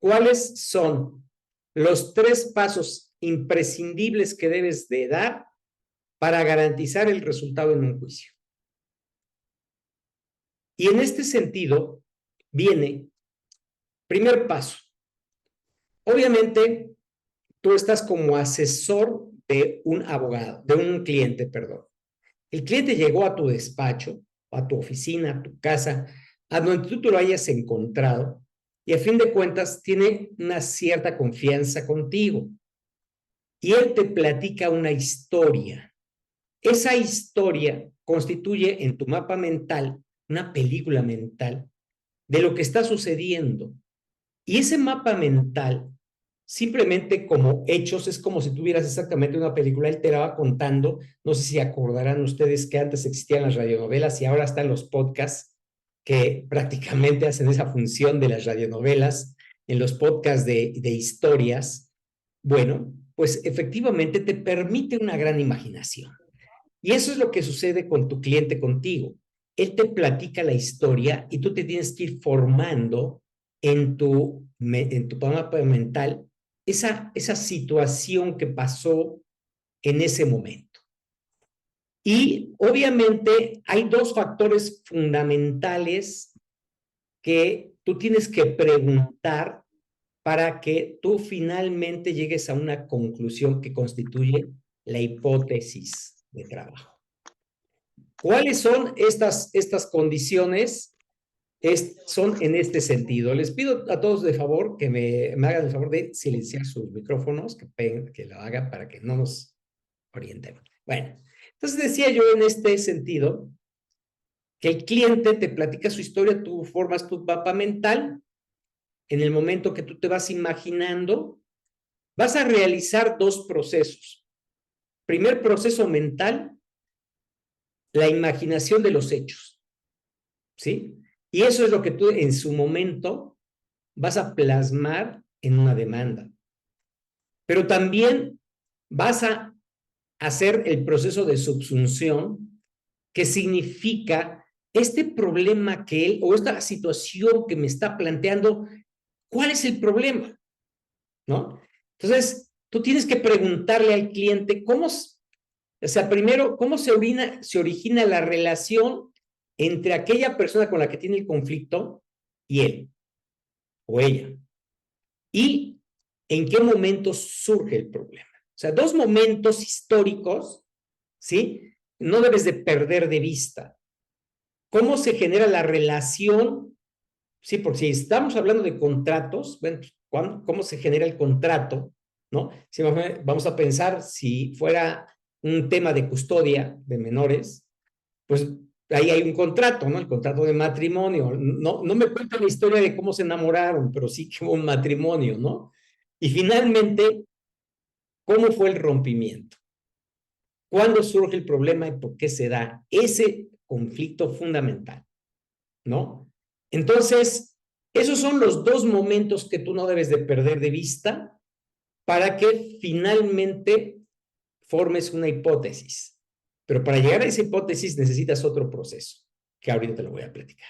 ¿cuáles son los 3 pasos imprescindibles que debes de dar para garantizar el resultado en un juicio? Y en este sentido viene, primer paso, obviamente tú estás como asesor de un abogado, de un cliente, perdón. El cliente llegó a tu despacho, a tu oficina, a tu casa, a donde tú lo hayas encontrado, y a fin de cuentas tiene una cierta confianza contigo. Y él te platica una historia. Esa historia constituye en tu mapa mental una película mental de lo que está sucediendo. Y ese mapa mental, simplemente como hechos, es como si tuvieras exactamente una película. Él te la va contando. No sé si acordarán ustedes que antes existían las radionovelas y ahora están los podcasts que prácticamente hacen esa función de las radionovelas en los podcasts de historias. Bueno, pues efectivamente te permite una gran imaginación. Y eso es lo que sucede con tu cliente contigo. Él te platica la historia y tú te tienes que ir formando en tu mapa mental esa situación que pasó en ese momento. Y obviamente hay 2 factores fundamentales que tú tienes que preguntar para que tú finalmente llegues a una conclusión que constituye la hipótesis de trabajo. ¿Cuáles son estas condiciones? Son en este sentido. Les pido a todos de favor que me hagan el favor de silenciar sus micrófonos, que lo hagan para que no nos orientemos. Bueno, entonces decía yo en este sentido que el cliente te platica su historia, tú formas tu mapa mental. En el momento que tú te vas imaginando, vas a realizar 2 procesos. Primer proceso mental, la imaginación de los hechos, ¿sí? Y eso es lo que tú en su momento vas a plasmar en una demanda. Pero también vas a hacer el proceso de subsunción, que significa este problema que él, o esta situación que me está planteando, ¿cuál es el problema? ¿No? Entonces, tú tienes que preguntarle al cliente cómo, o sea, primero, cómo se origina la relación entre aquella persona con la que tiene el conflicto y él o ella. Y en qué momento surge el problema. O sea, 2 momentos históricos, ¿sí? No debes de perder de vista. ¿Cómo se genera la relación? Sí, porque si estamos hablando de contratos, bueno, ¿cómo se genera el contrato? ¿No? Si vamos a pensar si fuera un tema de custodia de menores, pues ahí hay un contrato, ¿no? El contrato de matrimonio. No me cuentan la historia de cómo se enamoraron, pero sí que hubo un matrimonio, ¿no? Y finalmente, ¿cómo fue el rompimiento? ¿Cuándo surge el problema y por qué se da ese conflicto fundamental? ¿No? Entonces, esos son los 2 momentos que tú no debes de perder de vista para que finalmente formes una hipótesis. Pero para llegar a esa hipótesis necesitas otro proceso, que ahorita te lo voy a platicar.